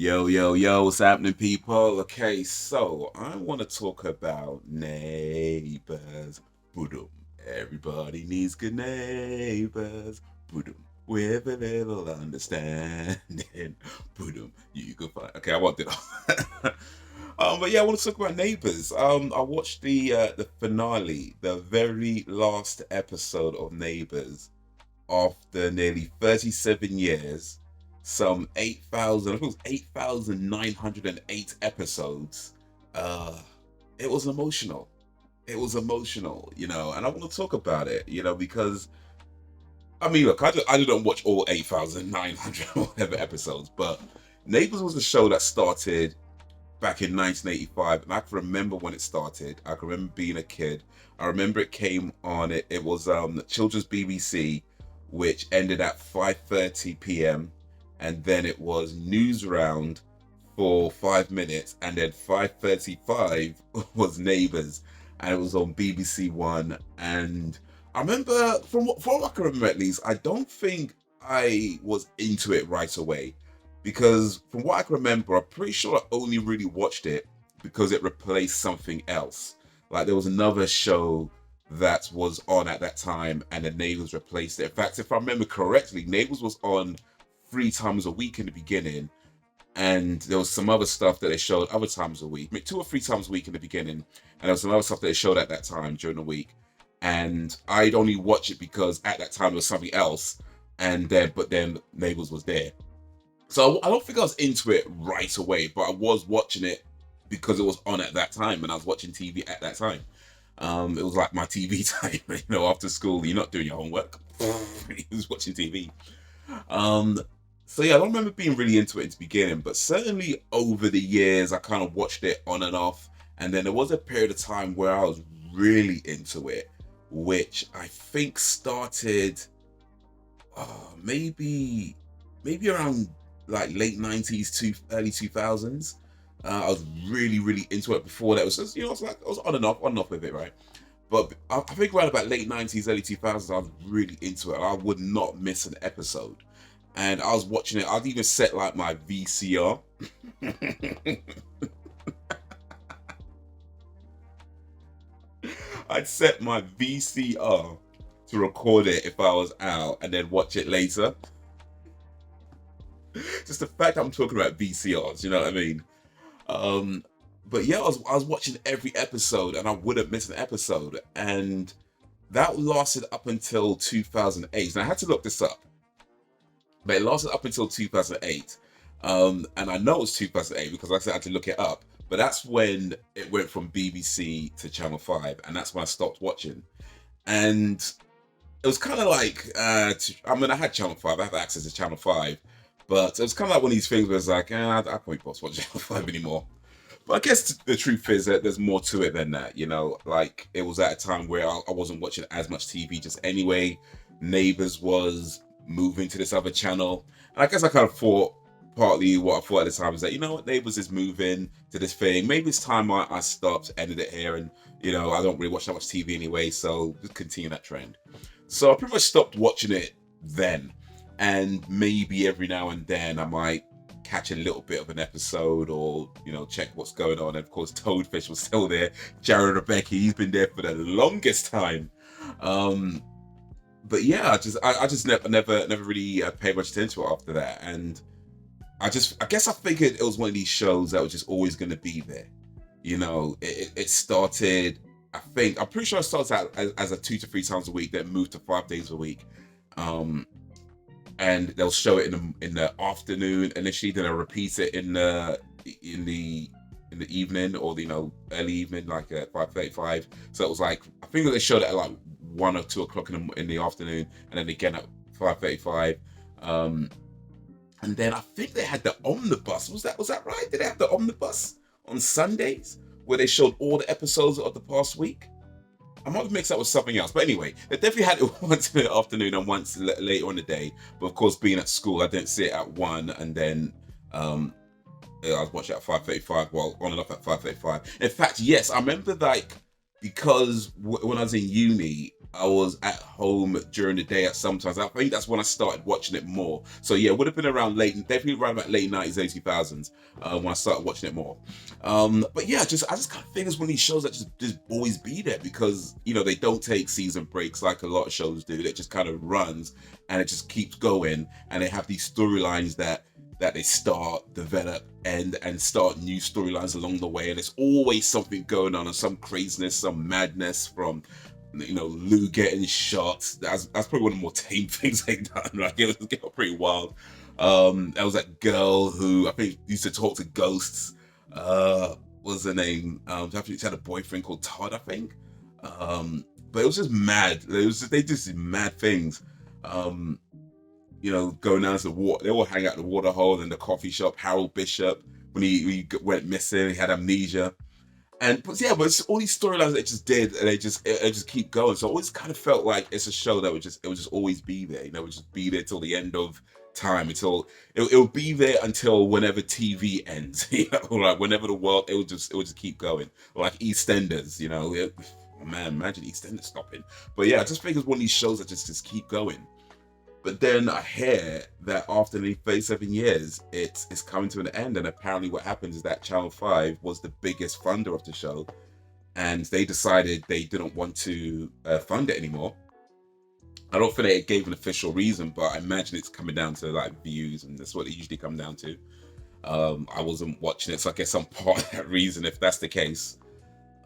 Yo, yo, yo, what's happening, people? Okay, so I want to talk about neighbors. Boodum. Everybody needs good neighbors. Boodum. With a little understanding. Boodum. You can find. Okay, I want it. But yeah, I want to talk about neighbors. I watched the finale, the very last episode of Neighbors after nearly 37 years, some 8,000, I think it was 8,908 episodes. Uh, it was emotional. It was emotional, and I want to talk about it, because I mean, look, I didn't watch all 8,900 whatever episodes, but Neighbours was a show that started back in 1985, and I can remember when it started. I can remember being a kid. I remember it came on. It was children's BBC, which ended at 5:30 p.m. and then it was news round for 5 minutes, and then 5:35 was Neighbours, and it was on BBC One. And I remember, from what I can remember at least, I don't think I was into it right away, because from what I can remember, I'm pretty sure I only really watched it because it replaced something else. Like there was another show that was on at that time, and then Neighbours replaced it. In fact, if I remember correctly, Neighbours was on 3 times a week in the beginning, and there was some other stuff that they showed other times a week, I mean, 2 or 3 times a week in the beginning, and there was some other stuff that they showed at that time during the week. And I'd only watch it because at that time there was something else, and then Neighbours was there. So I don't think I was into it right away, but I was watching it because it was on at that time, and I was watching TV at that time. It was like my TV time, after school, you're not doing your homework. You was watching TV. Um, so yeah, I don't remember being really into it in the beginning, but certainly over the years, I kind of watched it on and off. And then there was a period of time where I was really into it, which I think started maybe around like late 90s to early 2000s. I was really, really into it before that. It was just, I was on and off with it, right? But I think around about late 90s, early 2000s, I was really into it. I would not miss an episode. And I was watching it. I'd even set like my VCR. I'd set my VCR to record it if I was out and then watch it later. Just the fact that I'm talking about VCRs, you know what I mean? Um, but yeah, I was watching every episode and I wouldn't miss an episode. And that lasted up until 2008. And I had to look this up, but it lasted up until 2008. And I know it was 2008 because like I said I had to look it up. But that's when it went from BBC to Channel 5. And that's when I stopped watching. And it was kind of like, I mean, I had Channel 5, I have access to Channel 5. But it was kind of like one of these things where it's like, I can't be bothered watching Channel 5 anymore. But I guess the truth is that there's more to it than that, Like, it was at a time where I wasn't watching as much TV just anyway. Neighbours was moving to this other channel. And I guess I kind of thought, partly what I thought at the time is that, Neighbours is moving to this thing. Maybe it's time I stopped, ended it here. And, I don't really watch that much TV anyway, so just continue that trend. So I pretty much stopped watching it then. And maybe every now and then I might catch a little bit of an episode or check what's going on. And of course Toadfish was still there. Jared Rebecca, he's been there for the longest time. But yeah, I just never really paid much attention to it after that. And I guess I figured it was one of these shows that was just always going to be there. It started, I'm pretty sure it started out as a 2 to 3 times a week, then moved to 5 days a week. And they'll show it in the afternoon initially, then they'll repeat it in the evening, or early evening, like at 5:35. So it was like, I think that they showed it at like 1 or 2 o'clock in the afternoon, and then again at 5:35. And then I think they had the omnibus. Was that right? Did they have the omnibus on Sundays where they showed all the episodes of the past week? I might have mixed that with something else, but anyway, they definitely had it once in the afternoon and once later in the day. But of course, being at school, I didn't see it at 1, and then I was watching at 5:35. Well, on and off at 5:35. In fact, yes, I remember because when I was in uni, I was at home during the day at sometimes. I think that's when I started watching it more. So yeah, it would have been definitely around about late 90s, early 2000s when I started watching it more. But yeah, I just kind of think it's one of these shows that just always be there because, you know, they don't take season breaks like a lot of shows do. It just kind of runs and it just keeps going, and they have these storylines that they start, develop, and start new storylines along the way, and there's always something going on and some craziness, some madness, from, you know, Lou getting shot. That's probably one of the more tame things they've done. Like, it got pretty wild. There was that girl who I think used to talk to ghosts. What was her name? She had a boyfriend called Todd, I think. But it was just mad. They just mad things. You know, going down to the water. They all hang out at the water hole and the coffee shop. Harold Bishop, when he went missing, he had amnesia. But it's all these storylines they just did, and they just keep going. So I always kind of felt like it's a show that would just always be there. You know, it would just be there till the end of time, until it'll be there until whenever TV ends. You know, like whenever the world, it would just keep going. Like EastEnders, you know, man, imagine EastEnders stopping. But yeah, I just think it's one of these shows that just keep going. But then I hear that after nearly 37 years, it's coming to an end. And apparently what happens is that Channel 5 was the biggest funder of the show. And they decided they didn't want to fund it anymore. I don't think they gave an official reason, but I imagine it's coming down to like views, and that's what it usually come down to. I wasn't watching it, so I guess I'm part of that reason if that's the case.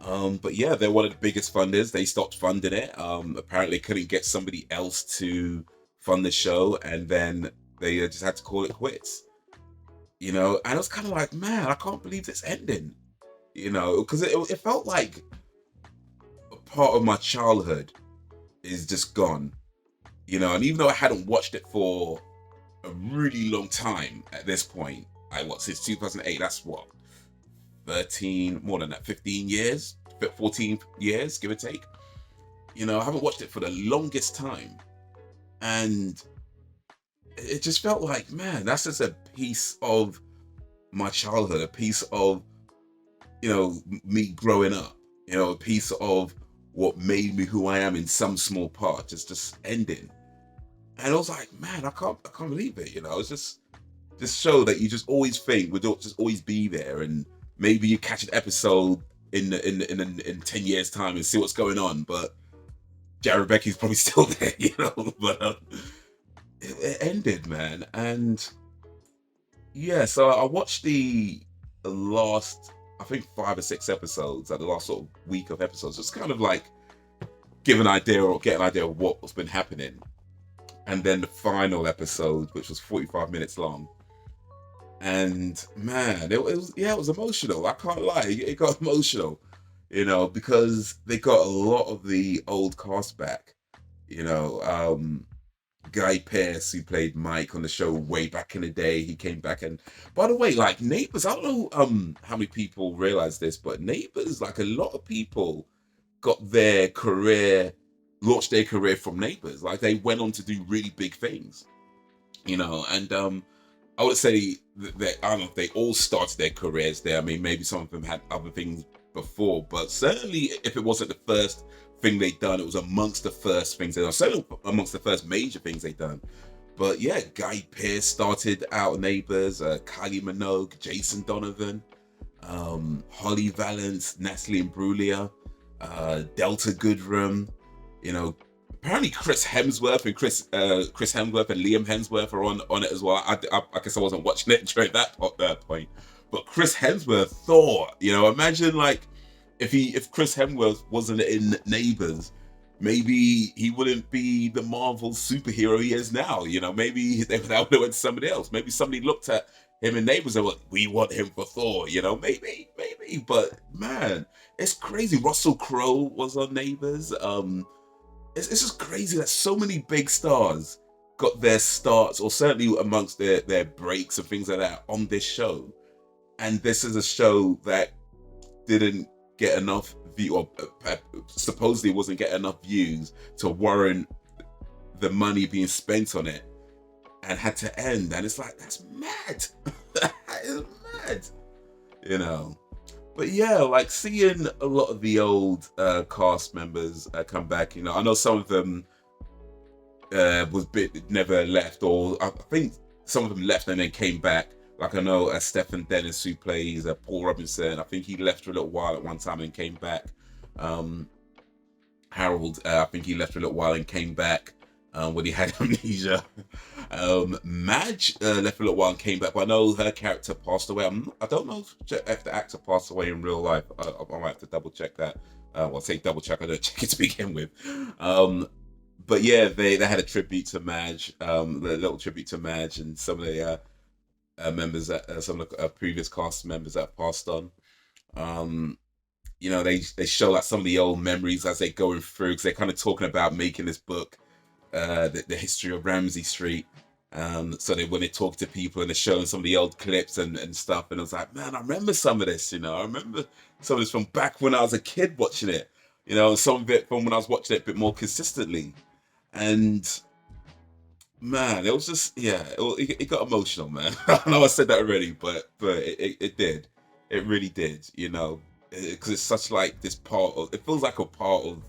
But yeah, they're one of the biggest funders. They stopped funding it. Apparently couldn't get somebody else to fund the show, and then they just had to call it quits. You know, and I was kind of like, man, I can't believe it's ending. You know, because it felt like a part of my childhood is just gone. You know, and even though I hadn't watched it for a really long time at this point, since 2008, that's what, 13, more than that, 15 years, 14 years, give or take. You know, I haven't watched it for the longest time. And it just felt like, man, that's just a piece of my childhood, a piece of, you know, me growing up, you know, a piece of what made me who I am in some small part, just ending. And I was like, man, I can't believe it. You know, it's just this show that you just always think would just always be there, and maybe you catch an episode in 10 years time and see what's going on, but Jared Becky's probably still there, you know. But it ended, man. And yeah, so I watched the last, I think 5 or 6 episodes, like the last sort of week of episodes, just kind of like get an idea of what's been happening. And then the final episode, which was 45 minutes long. And man, it was emotional. I can't lie, it got emotional, you know, because they got a lot of the old cast back. You know, Guy Pearce, who played Mike on the show way back in the day, he came back. And by the way, like Neighbours, I don't know how many people realize this, but Neighbours, like a lot of people got launched their career from Neighbours. Like they went on to do really big things, you know. And I would say that I don't know if they all started their careers there. I mean, maybe some of them had other things before, but certainly if it wasn't the first thing they'd done, it was amongst the first things they'd done. Certainly amongst the first major things they'd done. But yeah, Guy Pearce started out Neighbours, Kylie Minogue, Jason Donovan, Holly Valance, Natalie Imbruglia, Delta Goodrem, you know. Apparently Chris Hemsworth and Liam Hemsworth are on it as well. I guess I wasn't watching it during that point. But Chris Hemsworth, Thor, you know, imagine like if Chris Hemsworth wasn't in Neighbours, maybe he wouldn't be the Marvel superhero he is now. You know, maybe they would have went to somebody else. Maybe somebody looked at him in Neighbours and went, we want him for Thor, you know, maybe. But man, it's crazy. Russell Crowe was on Neighbours. It's just crazy that so many big stars got their starts, or certainly amongst their breaks and things like that, on this show. And this is a show that didn't get enough view, or supposedly wasn't getting enough views to warrant the money being spent on it, and had to end. And it's like, that's mad. That is mad, you know. But yeah, like seeing a lot of the old cast members come back, you know, I know some of them never left, or I think some of them left and then came back. Like I know Stephen Dennis, who plays Paul Robinson, I think he left for a little while at one time and came back. Um, Harold, I think he left for a little while and came back when he had amnesia. Madge left for a little while and came back, but I know her character passed away. I don't know if the actor passed away in real life. I might have to double check that. Well, say double check. I don't check it to begin with. But yeah, they had a tribute to Madge, a little tribute to Madge, and some of the members that some of the previous cast members that have passed on. You know, they show like some of the old memories as they're going through, because they're kind of talking about making this book, the history of Ramsey Street. So when they talk to people and they're showing some of the old clips and stuff, and I was like, man, I remember some of this. You know, I remember some of this from back when I was a kid watching it. You know, some of it from when I was watching it a bit more consistently. And man, it was just, yeah, it got emotional, man. I know I said that already, but it did. It really did, you know, because it's such like this part of, it feels like a part of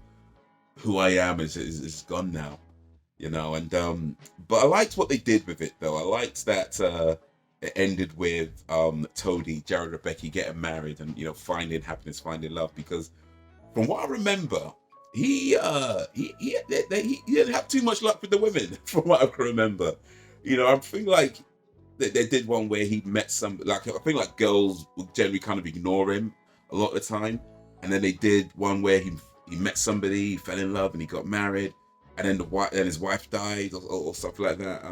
who I am is gone now, you know. And but I liked what they did with it, though. I liked that it ended with Toadie, Jared Rebecca getting married and, you know, finding happiness, finding love, because from what I remember, he didn't have too much luck with the women, from what I can remember. You know, I feel like they did one where he met some, like, I think like girls would generally kind of ignore him a lot of the time, and then they did one where he met somebody, he fell in love, and he got married, and then his wife died, or stuff like that.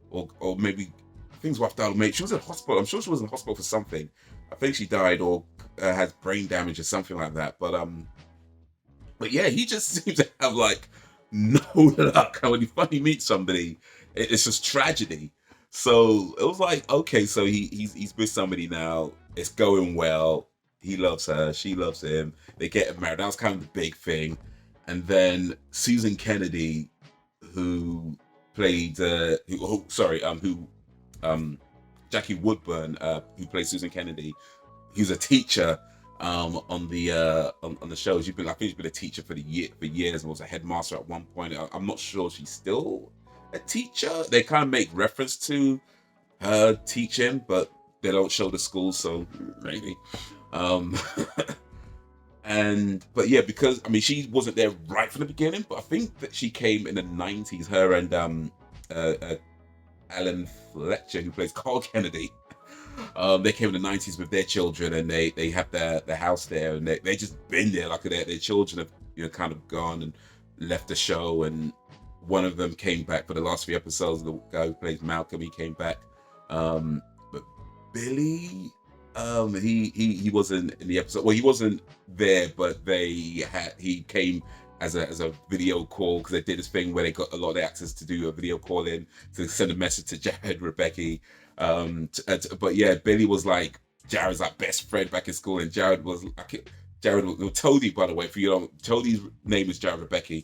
Or maybe I think his wife died. Or maybe she was in hospital. I'm sure she was in hospital for something. I think she died or had brain damage or something like that. But yeah, he just seems to have like no luck. And when you finally meet somebody, it's just tragedy. So it was like, okay, so he's with somebody now. It's going well. He loves her. She loves him. They get married. That was kind of the big thing. And then Susan Kennedy, who played, Jackie Woodburn, who plays Susan Kennedy, who's a teacher on the show. I think she's been a teacher for years and was a headmaster at one point. I'm not sure she's still a teacher. They kind of make reference to her teaching, but they don't show the school, so maybe. But yeah, because I mean she wasn't there right from the beginning, but I think that she came in the 90s. Her and Alan Fletcher, who plays Carl Kennedy. They came in the 90s with their children, and they have their house there, and they just been there. Like their children have, you know, kind of gone and left the show, and one of them came back for the last 3 episodes. The guy who plays Malcolm, he came back. But Billy, he wasn't in the episode. Well, he wasn't there, but he came as a video call, because they did this thing where they got a lot of the actors to do a video call in to send a message to Jared Rebecca. But yeah, Billy was like Jared's like best friend back in school, and Jared was Toadie, by the way, for you know, Toadie's name is Jared Rebecca.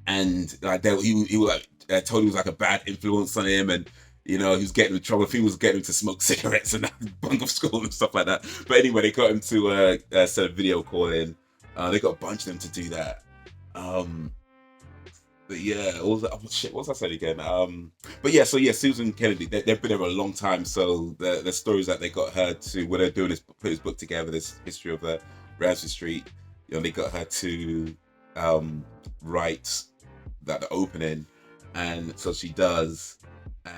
And like he was like Toadie was like a bad influence on him, and you know, he was getting in trouble. If he was getting him to smoke cigarettes and bunk off school and stuff like that. But anyway, they got him to send a video call in. They got a bunch of them to do that. But yeah, what was I saying again? But yeah, so yeah, Susan Kennedy, they've been there a long time. So the stories that they got her to, when they're doing this, put this book together, this history of Ramsey Street, you know, they got her to write the opening, and so she does,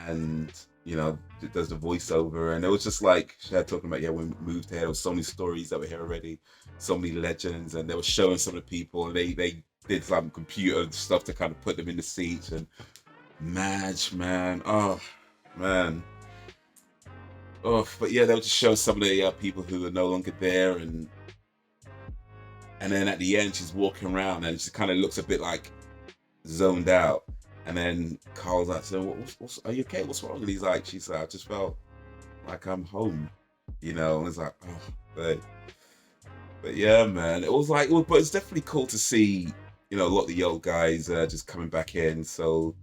and you know, does the voiceover, and it was just like she had talking about, yeah, when we moved here, there was so many stories that were here already, so many legends, and they were showing some of the people, and they did some computer stuff to kind of put them in the seats. And Madge, man, oh man, oh, but yeah, they'll just show some of the people who are no longer there, and then at the end she's walking around and she kind of looks a bit like zoned out, and then Carl's like, so what's are you okay, what's wrong? And he's like, she's like, I just felt like I'm home, you know. And it's like, oh, but yeah, man, it was like, but it's definitely cool to see, you know, a lot of the old guys just coming back in. So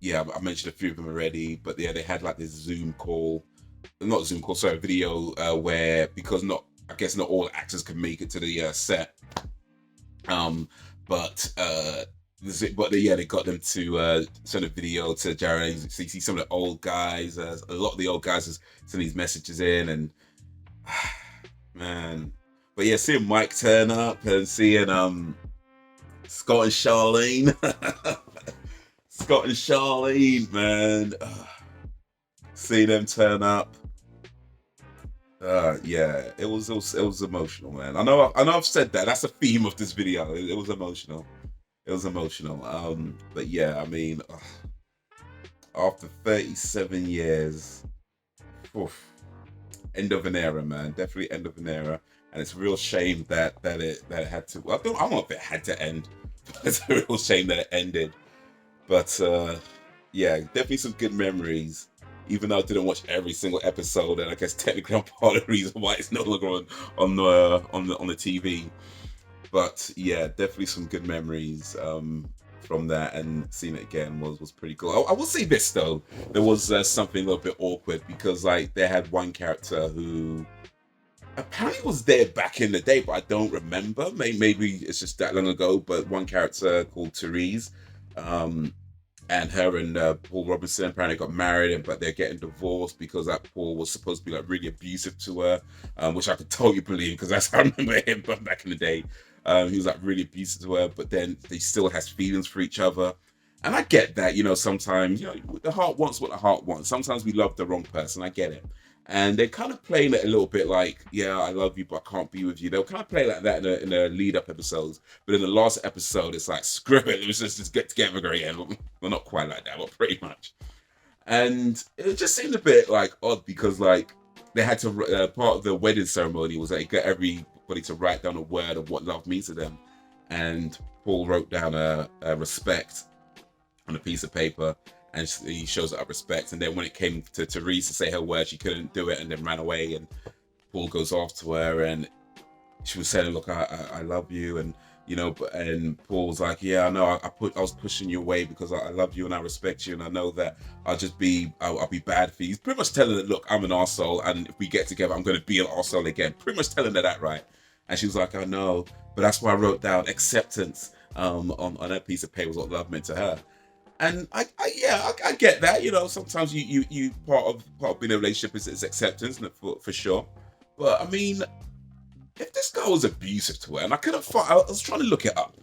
yeah, I mentioned a few of them already, but yeah, they had like this video where, because I guess not all actors could make it to the set, But yeah, they got them to send a video to Jared. So you see some of the old guys. A lot of the old guys just send these messages in, and man. But yeah, seeing Mike turn up and seeing Scott and Charlene, Scott and Charlene, man, seeing them turn up. Yeah, it was emotional, man. I know I've said that. That's the theme of this video. It was emotional. It was emotional. But yeah, I mean, after 37 years, oof, end of an era, man. Definitely end of an era. And it's a real shame that it had to. Well, I don't know if it had to end. But it's a real shame that it ended. But yeah, definitely some good memories. Even though I didn't watch every single episode, and I guess technically I'm part of the reason why it's no longer on the TV. But yeah, definitely some good memories from that, and seeing it again was pretty cool. I will say this though, there was something a little bit awkward because like they had one character who apparently was there back in the day, but I don't remember. Maybe it's just that long ago. But one character called Therese, um, and her and Paul Robinson apparently got married, but they're getting divorced because that Paul was supposed to be like really abusive to her, which I could totally believe because that's how I remember him back in the day. He was like really abusive to her, but then they still has feelings for each other. And I get that, sometimes, the heart wants what the heart wants. Sometimes we love the wrong person. I get it. And they're kind of playing it a little bit like, yeah, I love you, but I can't be with you. They'll kind of play like that in the lead up episodes. But in the last episode, it's like, screw it, let's just get together again. Well, not quite like that, but pretty much. And it just seemed a bit like odd because like they had to, part of the wedding ceremony was like get everybody to write down a word of what love means to them. And Paul wrote down a respect on a piece of paper, and he shows her respect. And then when it came to Therese to say her word, she couldn't do it and then ran away. And Paul goes off to her, and she was saying, "Look, I love you," and and Paul was like, "Yeah, I know. I was pushing you away because I love you and I respect you, and I know that I'll be bad for you." He's pretty much telling her, "Look, I'm an arsehole, and if we get together, I'm going to be an arsehole again." Pretty much telling her that, right? And she was like, "I know, but that's why I wrote down acceptance on that piece of paper, was what love meant to her." And I get that. Sometimes you part of being in a relationship is acceptance, for sure. But I mean, if this guy was abusive to her, and I couldn't find, I was trying to look it up,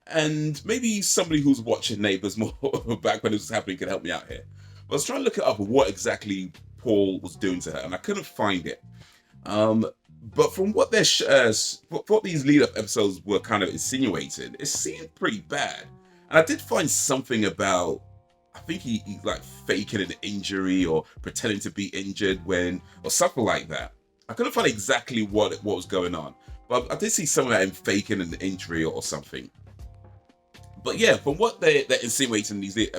and maybe somebody who's watching Neighbours more back when it was happening can help me out here. But I was trying to look it up what exactly Paul was doing to her, and I couldn't find it. But from what what these lead up episodes were kind of insinuating, it seemed pretty bad. And I did find something about, I think he like faking an injury or pretending to be injured or something like that. I couldn't find exactly what was going on, but I did see some of that in faking an injury or something. But yeah, from what they're insinuating in these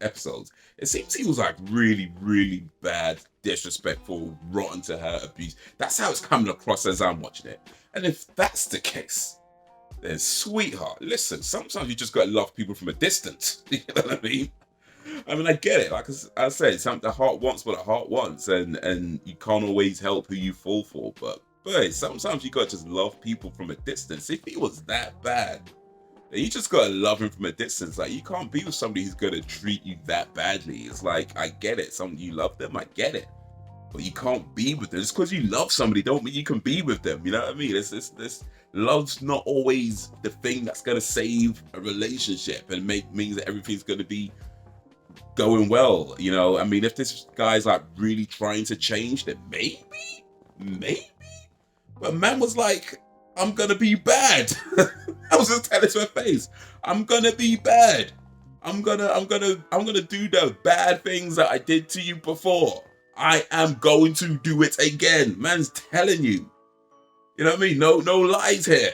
episodes, it seems he was like really, really bad, disrespectful, rotten to her, abuse. That's how it's coming across as I'm watching it. And if that's the case, then sweetheart, listen, sometimes you just gotta love people from a distance. You know what I mean? I mean, I get it. Like I said, the heart wants what the heart wants, and you can't always help who you fall for. But sometimes you gotta just love people from a distance. If he was that bad, then you just gotta love him from a distance. Like you can't be with somebody who's gonna treat you that badly. It's like I get it. You love them, I get it. But you can't be with them. Just because you love somebody don't mean you can be with them. You know what I mean? This love's not always the thing that's gonna save a relationship and means that everything's gonna be going well. I mean, if this guy's like really trying to change, then maybe. But man was like, I'm gonna be bad. I was just telling to her face, I'm gonna be bad. I'm gonna do the bad things that I did to you before. I am going to do it again. Man's telling you. You know what I mean? No lies here.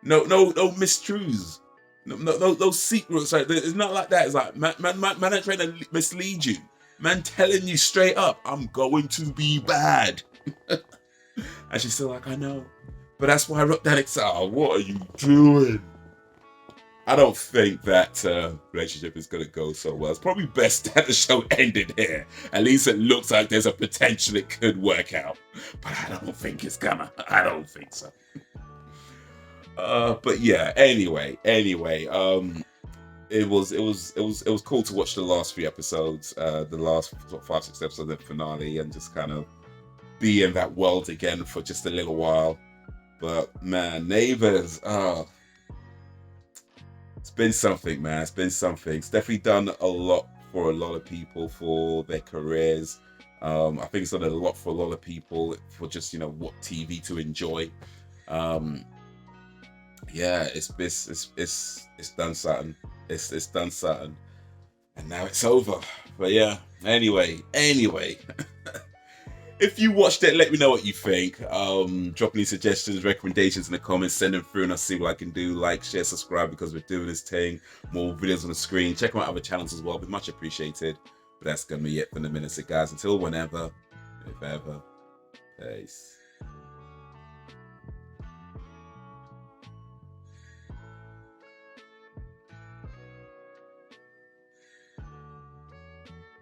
No mistruths. No secrets. Like, it's not like that. It's like man ain't trying to mislead you. Man telling you straight up, I'm going to be bad. And she's still like, I know. But that's why I wrote that exile. What are you doing? I don't think that relationship is going to go so well. It's probably best that the show ended here. At least it looks like there's a potential it could work out. But I don't think it's gonna. I don't think so. But yeah, anyway, it was cool to watch the last few episodes, the last sort of 5, 6 episodes of the finale, and just kind of be in that world again for just a little while. But man, Neighbours, it's been something, man. It's been something. It's definitely done a lot for a lot of people for their careers. I think it's done a lot for a lot of people for just what TV to enjoy. Um, yeah, it's done something. It's done something, and now it's over. But yeah, anyway. If you watched it, let me know what you think. Drop any suggestions, recommendations in the comments, send them through and I'll see what I can do. Like, share, subscribe because we're doing this thing. More videos on the screen. Check out other channels as well. Be much appreciated. But that's going to be it for the minute, guys. Until whenever, if ever. Peace.